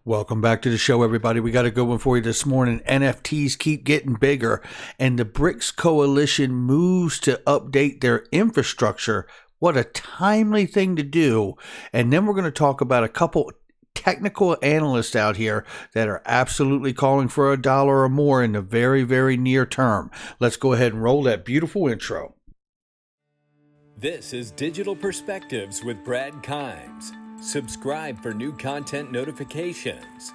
Welcome back to the show, everybody. We got a good one for you this morning. NFTs keep getting bigger, and the BRICS coalition moves to update their infrastructure. What a timely thing to do. And then we're going to talk about a couple technical analysts out here that are absolutely calling for $1 or more in the very, very near term. Let's go ahead and roll that beautiful intro. This is Digital Perspectives with Brad Kimes. Subscribe for new content notifications.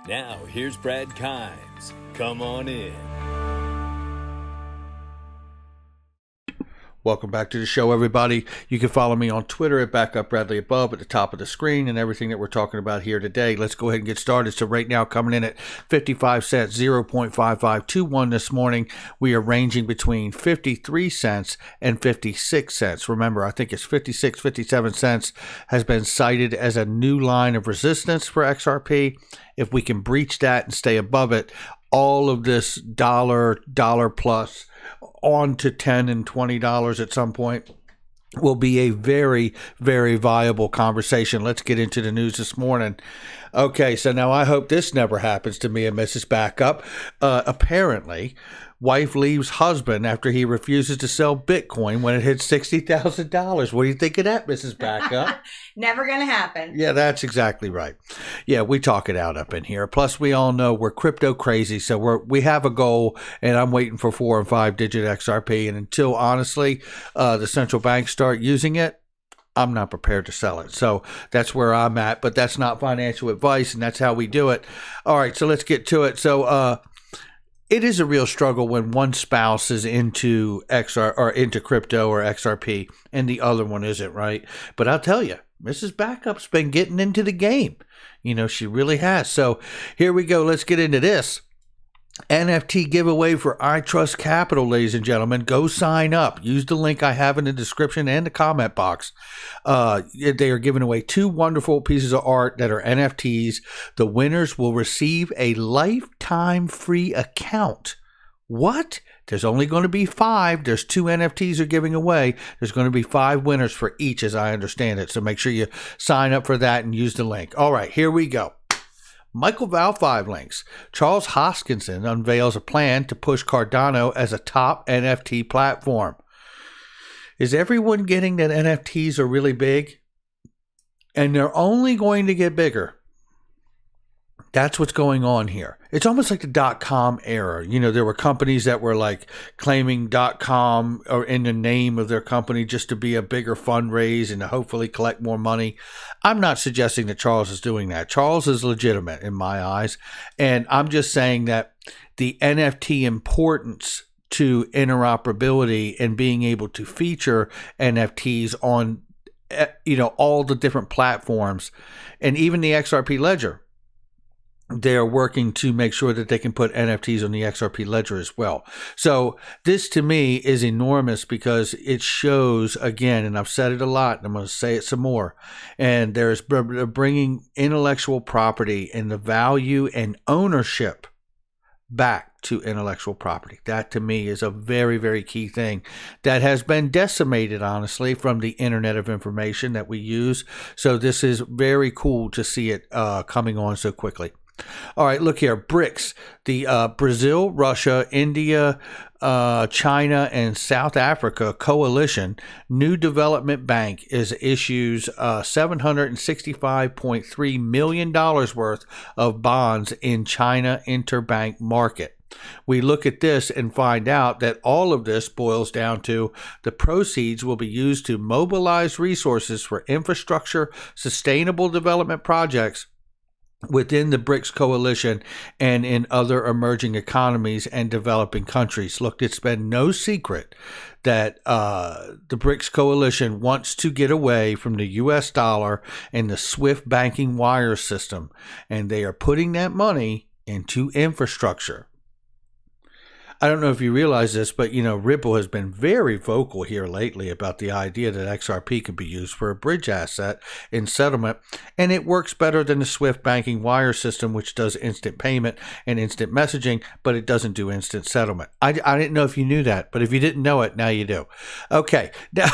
Now, here's Brad Kimes. Come on in. Welcome back to the show, everybody. You can follow me on Twitter at BackupBradleyAbove at the top of the screen and everything that we're talking about here today. Let's go ahead and get started. So right now, coming in at 55 cents, 0.5521 this morning. We are ranging between 53 cents and 56 cents. Remember, I think it's 56, 57 cents has been cited as a new line of resistance for XRP. If we can breach that and stay above it, all of this dollar plus on to $10 and $20 at some point will be a very, very viable conversation. Let's get into the news this morning. Okay, so now I hope this never happens to me and Mrs. Backup. Apparently, wife leaves husband after he refuses to sell Bitcoin when it hits $60,000. What do you think of that, Mrs. Backup? Never going to happen. Yeah, that's exactly right. Yeah, we talk it out up in here. Plus, we all know we're crypto crazy, so we have a goal, and I'm waiting for 4 and 5 digit XRP. And until, honestly, the central banks start using it, I'm not prepared to sell it. So that's where I'm at, but that's not financial advice, and that's how we do it. All right, so let's get to it. So it is a real struggle when one spouse is into into crypto or XRP and the other one isn't, right? But I'll tell you, Mrs. Backup's been getting into the game. You know, she really has. So here we go. Let's get into this. NFT giveaway for I Trust Capital, ladies and gentlemen. Go sign up. Use the link I have in the description and the comment box. They are giving away 2 wonderful pieces of art that are NFTs. The winners will receive a lifetime free account. What? There's only going to be 5. There's 2 NFTs are giving away. There's going to be 5 winners for each, as I understand it. So make sure you sign up for that and use the link. All right, here we go. Michael Val 5 links. Charles Hoskinson unveils a plan to push Cardano as a top NFT platform. Is everyone getting that NFTs are really big? And they're only going to get bigger. That's what's going on here. It's almost like the .com era. You know, there were companies that were like claiming .com or in the name of their company just to be a bigger fundraise and to hopefully collect more money. I'm not suggesting that Charles is doing that. Charles is legitimate in my eyes. And I'm just saying that the NFT importance to interoperability and being able to feature NFTs on, all the different platforms and even the XRP ledger. They're working to make sure that they can put NFTs on the XRP ledger as well. So this to me is enormous because it shows, again, and I've said it a lot, and I'm going to say it some more, and there's bringing intellectual property and the value and ownership back to intellectual property. That to me is a very, very key thing that has been decimated, honestly, from the Internet of Information that we use. So this is very cool to see it coming on so quickly. All right, look here. BRICS, the Brazil, Russia, India, China, and South Africa coalition new development bank issues $765.3 million worth of bonds in China interbank market. We look at this and find out that all of this boils down to the proceeds will be used to mobilize resources for infrastructure, sustainable development projects within the BRICS coalition and in other emerging economies and developing countries. Look, it's been no secret that the BRICS coalition wants to get away from the US dollar and the SWIFT banking wire system, and they are putting that money into infrastructure. I don't know if you realize this, but, Ripple has been very vocal here lately about the idea that XRP could be used for a bridge asset in settlement, and it works better than the SWIFT banking wire system, which does instant payment and instant messaging, but it doesn't do instant settlement. I didn't know if you knew that, but if you didn't know it, now you do. Okay, now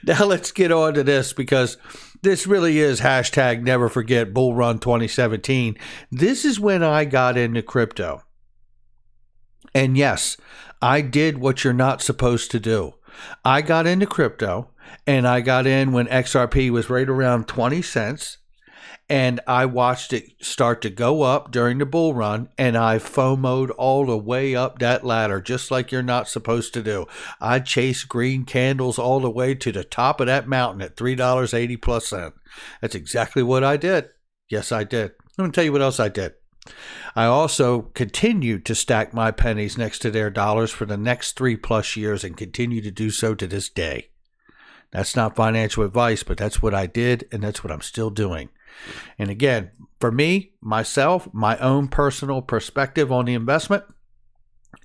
let's get on to this because this really is hashtag never forget Bull Run 2017. This is when I got into crypto. And yes, I did what you're not supposed to do. I got into crypto, and I got in when XRP was right around 20 cents. And I watched it start to go up during the bull run, and I FOMO'd all the way up that ladder, just like you're not supposed to do. I chased green candles all the way to the top of that mountain at $3.80 plus cent. That's exactly what I did. Yes, I did. Let me tell you what else I did. I also continued to stack my pennies next to their dollars for the next 3+ years and continue to do so to this day. That's not financial advice, but that's what I did, and that's what I'm still doing. And again, for me, myself, my own personal perspective on the investment,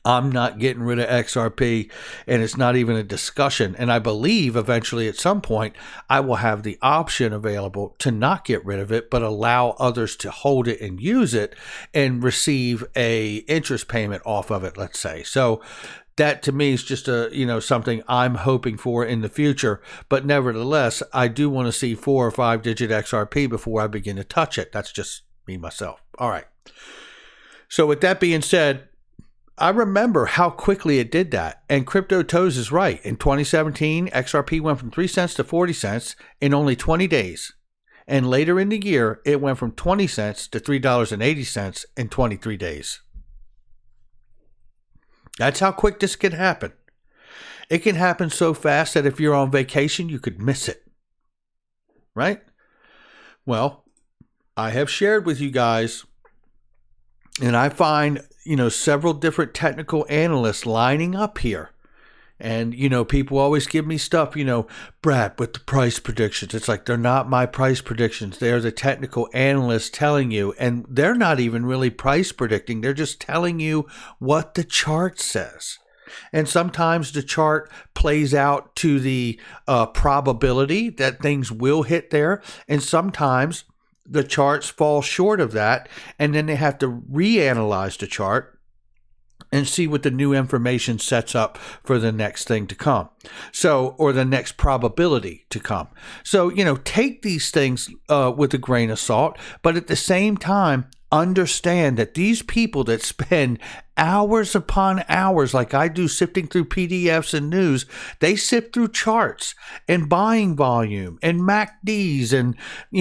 I'm not getting rid of XRP, and it's not even a discussion. And I believe eventually at some point I will have the option available to not get rid of it, but allow others to hold it and use it and receive a interest payment off of it, let's say. So that to me is just something I'm hoping for in the future. But nevertheless, I do want to see 4 or 5 digit XRP before I begin to touch it. That's just me, myself. All right. So with that being said, I remember how quickly it did that. And Crypto Toes is right. In 2017, XRP went from 3 cents to 40 cents in only 20 days. And later in the year, it went from 20 cents to $3.80 in 23 days. That's how quick this can happen. It can happen so fast that if you're on vacation, you could miss it. Right? Well, I have shared with you guys, and I find, several different technical analysts lining up here. And, people always give me stuff, Brad, with the price predictions. It's like, they're not my price predictions. They're the technical analysts telling you. And they're not even really price predicting. They're just telling you what the chart says. And sometimes the chart plays out to the probability that things will hit there. And sometimes the charts fall short of that. And then they have to reanalyze the chart and see what the new information sets up for the next thing to come. So, or the next probability to come. So, take these things with a grain of salt, but at the same time, understand that these people that spend hours upon hours, like I do, sifting through PDFs and news, they sift through charts and buying volume and MACDs and,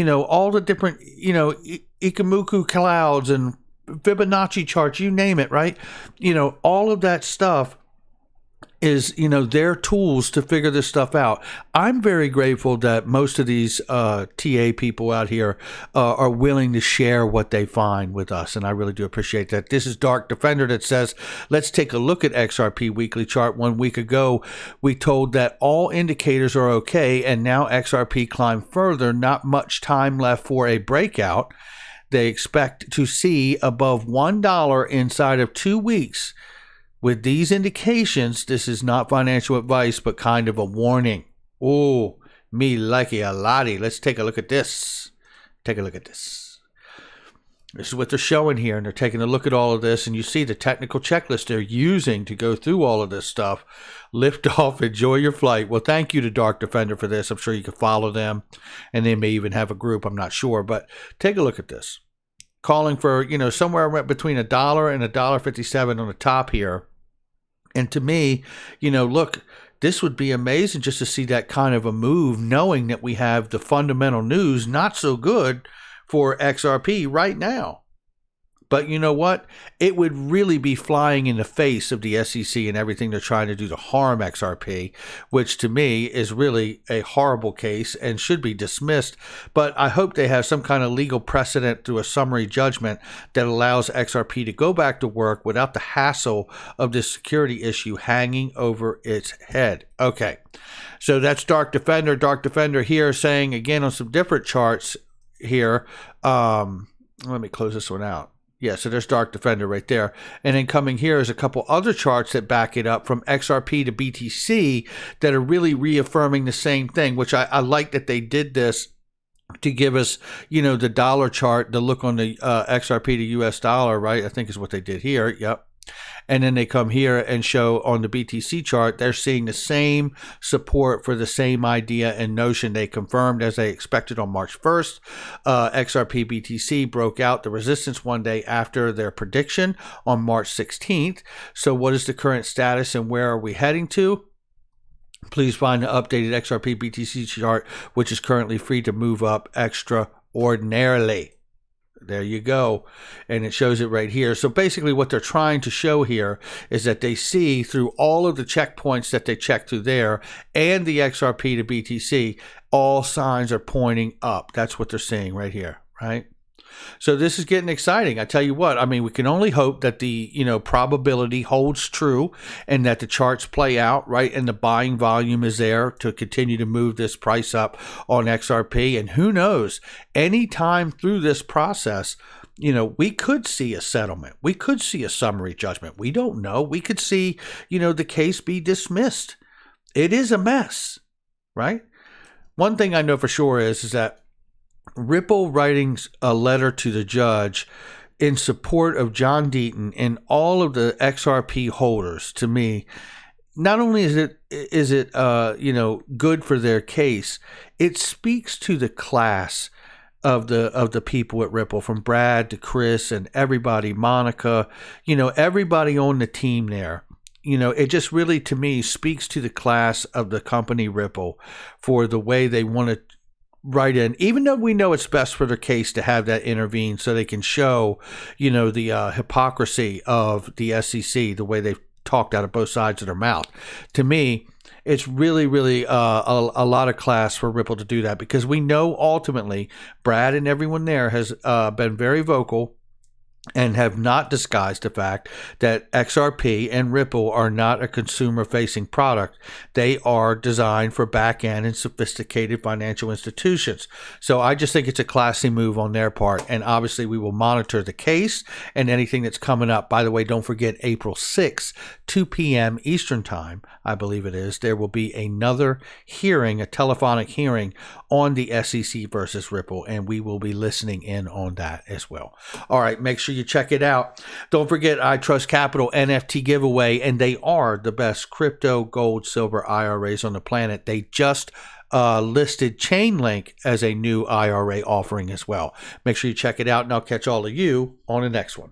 all the different, Ikemuku clouds and Fibonacci charts, you name it, right? All of that stuff is, their tools to figure this stuff out. I'm very grateful that most of these TA people out here are willing to share what they find with us, and I really do appreciate that. This is Dark Defender that says, let's take a look at XRP weekly chart. 1 week ago, we told that all indicators are okay, and now XRP climbed further. Not much time left for a breakout. They expect to see above $1 inside of 2 weeks. With these indications, this is not financial advice, but kind of a warning. Oh, me likey a lottie. Let's take a look at this. Take a look at this. This is what they're showing here, and they're taking a look at all of this, and you see the technical checklist they're using to go through all of this stuff. Lift off, enjoy your flight. Well, thank you to Dark Defender for this. I'm sure you can follow them, and they may even have a group. I'm not sure, but take a look at this. Calling for, somewhere between $1 and $1.57 on the top here. And to me, look, this would be amazing just to see that kind of a move, knowing that we have the fundamental news not so good for XRP right now. But you know what? It would really be flying in the face of the SEC and everything they're trying to do to harm XRP, which to me is really a horrible case and should be dismissed. But I hope they have some kind of legal precedent through a summary judgment that allows XRP to go back to work without the hassle of this security issue hanging over its head. Okay, so that's Dark Defender. Dark Defender here saying, again, on some different charts here. Let me close this one out. Yeah, so there's Dark Defender right there. And then coming here is a couple other charts that back it up from XRP to BTC that are really reaffirming the same thing, which I like that they did this to give us, the dollar chart, the look on the XRP to US dollar, right? I think is what they did here. Yep. And then they come here and show on the BTC chart, they're seeing the same support for the same idea and notion. They confirmed as they expected on March 1st. XRP BTC broke out the resistance one day after their prediction on March 16th. So what is the current status and where are we heading to? Please find the updated XRP BTC chart, which is currently free to move up extraordinarily. There you go. And it shows it right here. So basically what they're trying to show here is that they see through all of the checkpoints that they check through there and the XRP to BTC, all signs are pointing up. That's what they're seeing right here, right? So this is getting exciting. I tell you what, I mean, we can only hope that the, probability holds true and that the charts play out, right? And the buying volume is there to continue to move this price up on XRP. And who knows, anytime through this process, we could see a settlement. We could see a summary judgment. We don't know. We could see, the case be dismissed. It is a mess, right? One thing I know for sure is that Ripple writing a letter to the judge in support of John Deaton and all of the XRP holders, to me, not only is it good for their case, it speaks to the class of the people at Ripple, from Brad to Chris and everybody, Monica, everybody on the team there. It just really, to me, speaks to the class of the company Ripple for the way they want to write in, even though we know it's best for their case to have that intervene so they can show, the hypocrisy of the SEC, the way they've talked out of both sides of their mouth. To me, it's really, really a lot of class for Ripple to do that, because we know ultimately Brad and everyone there has been very vocal and have not disguised the fact that XRP and Ripple are not a consumer-facing product. They are designed for back-end and sophisticated financial institutions. So I just think it's a classy move on their part, and obviously we will monitor the case and anything that's coming up. By the way, don't forget April 6th, 2 p.m. Eastern Time, I believe it is, there will be another hearing, a telephonic hearing on the SEC versus Ripple, and we will be listening in on that as well. All right, make sure you check it out. Don't forget I Trust Capital NFT giveaway, and they are the best crypto, gold, silver IRAs on the planet. They just listed Chainlink as a new IRA offering as well. Make sure you check it out, and I'll catch all of you on the next one.